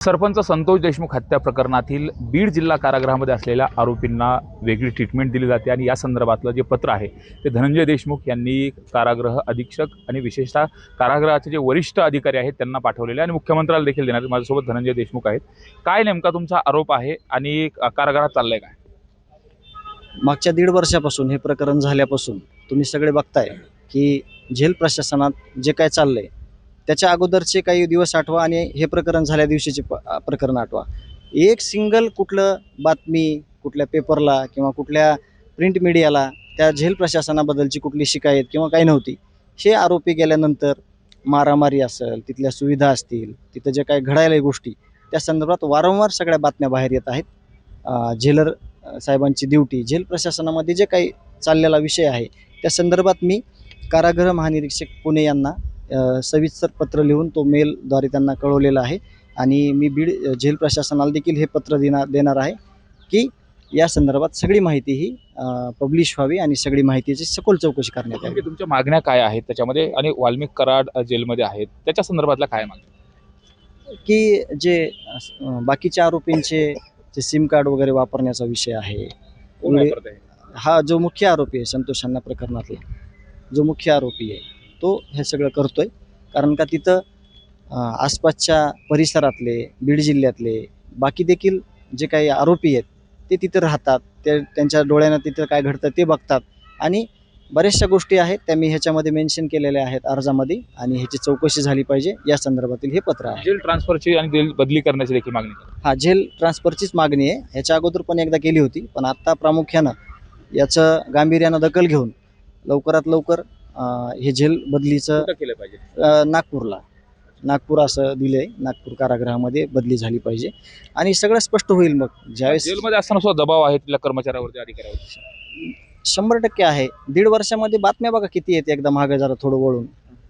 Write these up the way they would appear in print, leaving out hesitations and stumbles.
सरपंच संतोष देशमुख हत्या प्रकरणातील बीड जिल्हा कारागृहामध्ये असलेल्या आरोपींना वेगळी ट्रीटमेंट दिली जाते आणि या संदर्भातलं जे पत्र आहे ते धनंजय देशमुख यांनी कारागृह अधीक्षक आणि विशेषतः कारागृहाचे जे वरिष्ठ अधिकारी आहेत त्यांना पाठवलेले आणि मुख्यमंत्र्याला देखील देण्यात. माझ्यासोबत धनंजय देशमुख आहेत. काय नेमका तुमचा आरोप आहे आणि कारागृहात चाललंय काय? मागच्या 1.5 वर्षापासून हे प्रकरण झाल्यापासून तुम्ही सगळे बघताय की जेल प्रशासनात जे काय चाललंय त्याच्या अगोदरचे काही दिवस आठवा आणि हे प्रकरण झाल्या दिवशीचे प्रकरण आठवा. एक सिंगल कुठलं बातमी कुठल्या पेपरला किंवा कुठल्या प्रिंट मीडियाला त्या जेल प्रशासनाबद्दलची कुठली शिकायत किंवा काही नव्हती. हे आरोपी गेल्यानंतर मारामारी असेल, तिथल्या सुविधा असतील, तिथं जे काही घडायला गोष्टी त्या संदर्भात वारंवार सगळ्या बातम्या बाहेर येत आहेत. जेलर साहेबांची ड्युटी, जेल प्रशासनामध्ये जे काही चाललेला विषय आहे त्या संदर्भात मी कारागृह महानिरीक्षक पुणे यांना सविस्तर पत्र लिहून तो मेलद्वारे त्यांना कळवलेला आहे आणि मी बीड जेल प्रशासनाला देखील हे पत्र देणार आहे की या संदर्भात सगळी माहिती ही पब्लिश व्हावी आणि सगळी माहितीची सखोल चौकशी करण्यात यावी. तुमच्या मागण्या काय आहेत त्याच्यामध्ये आणि वाल्मिक कराड जेलमध्ये आहेत त्याच्या संदर्भातल्या काय मागण्या? की जे बाकीच्या आरोपींचे जे सिम कार्ड वगैरे वापरण्याचा विषय आहे, हा जो मुख्य आरोपी आहे संतोष अण्णा प्रकरणातला जो मुख्य आरोपी आहे तो हे सगळं करतोय. कारण का तिथं आसपासच्या परिसरातले बीड जिल्ह्यातले बाकी देखील जे काही आरोपी आहेत ते तिथं राहतात, ते त्यांच्या डोळ्यानं तिथं काय घडतं ते बघतात आणि बऱ्याचशा गोष्टी आहेत त्या मी ह्याच्यामध्ये मेन्शन केलेल्या आहेत अर्जामध्ये आणि ह्याची चौकशी झाली पाहिजे या संदर्भातील हे पत्र आहे. जेल ट्रान्सफरची आणि जेल बदली करण्याची देखील मागणी करा. हा, जेल ट्रान्सफरचीच मागणी आहे. ह्याच्या अगोदर पण एकदा केली होती, पण आत्ता प्रामुख्यानं याचं गांभीर्यानं दखल घेऊन लवकरात लवकर हे जेल बदलीचं केलं पाहिजे. नागपूर असं दिलंय. नागपूर कारागृहामध्ये बदली झाली पाहिजे आणि सगळं स्पष्ट होईल. मग ज्यावेळेस जेलमध्ये असताना सुद्धा दबाव आहे तिथल्या कर्मचाऱ्यावरती, अधिकाऱ्यावरती 100% आहे. 1.5 वर्षामध्ये बातम्या बघा किती आहेत. एकदा मागे जरा थोडं वळून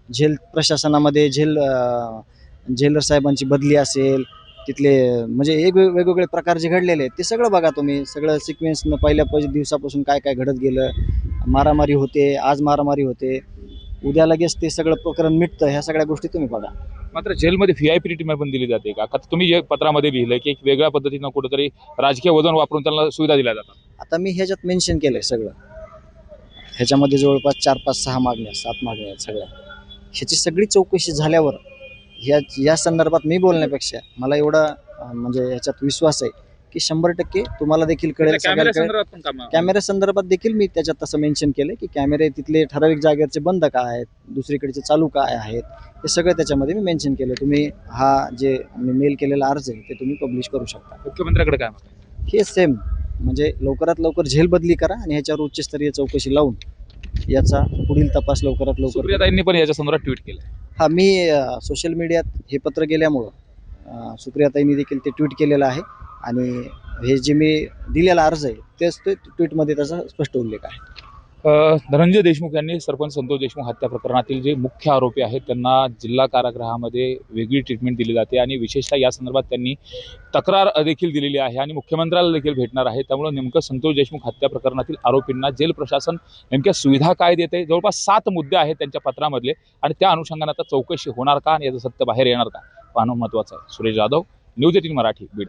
जेल प्रशासनामध्ये जेलर साहेबांची बदली असेल, तिथले म्हणजे वेगवेगळे प्रकार जे घडलेले आहेत ते सगळं बघा तुम्ही. सगळं सिक्वेन्सनं पहिल्या दिवसापासून काय काय घडत गेलं. मारामारी होते, आज मारामारी होते, उद्या लगेच ते सगळं प्रकरण मिटतं. ह्या सगळ्या गोष्टी तुम्ही बघा. मात्र जेलमध्ये VIP ट्रीटमेंट पण दिली जाते का? तुम्ही जे पत्रामध्ये लिहिलंय की एक वेगळ्या पद्धतीनं कुठेतरी राजकीय वजन वापरून त्यांना सुविधा दिल्या जातात. आता मी ह्याच्यात मेन्शन केलंय सगळं. ह्याच्यामध्ये जवळपास 4, 5, 6 मागण्या 7 मागण्या आहेत सगळ्या. ह्याची सगळी चौकशी झाल्यावर या संदर्भात मी बोलण्यापेक्षा मला एवढा म्हणजे ह्याच्यात विश्वास आहे की 100% तुम्हाला देखील कळेल. कॅमेरा संदर्भात देखील मी त्याच्यात तसं मेन्शन केलं की कॅमेरे तिथले ठराविक जागेवरचे बंद का आहेत, दुसरीकडचे चालू काय आहेत, हे सगळं त्याच्यामध्ये मी मेन्शन केलं. तुम्ही हा जे मी मेल केलेला अर्ज आहे ते तुम्ही पब्लिश करू शकता. मुख्यमंत्र्याकडे काय हे सेम म्हणजे लवकरात लवकर जेल बदली करा आणि ह्याच्यावर उच्चस्तरीय चौकशी लावून याचा पुढील तपास लवकरात लवकर. सुप्रियाताईंनी पण याच्या संदर्भात ट्विट केलं. हा, मी सोशल मीडियात हे पत्र गेल्यामुळं सुप्रियाताईंनी देखील ते ट्विट केलेलं आहे आणि हे जे मी दिलेला अर्ज आहे तेच ते ट्विटमध्ये त्याचा स्पष्ट उल्लेख आहे. धनंजय देशमुख यांनी सरपंच संतोष देशमुख हत्या प्रकरणातील जे मुख्य आरोपी आहेत त्यांना जिल्हा कारागृहामध्ये वेगळी ट्रीटमेंट दिली जाते आणि विशेषतः या संदर्भात त्यांनी तक्रार देखील दिलेली आहे आणि मुख्यमंत्र्याला देखील भेटणार आहे. त्यामुळे नेमकं संतोष देशमुख हत्या प्रकरणातील आरोपींना जेल प्रशासन नेमक्या सुविधा काय देते, जवळपास 7 मुद्दे आहेत त्यांच्या पत्रामधले आणि त्या अनुषंगाने आता चौकशी होणार का आणि याचं सत्य बाहेर येणार का पाहणं महत्त्वाचं आहे. सुरेश जाधव, न्यूज 18 मराठी, बीड.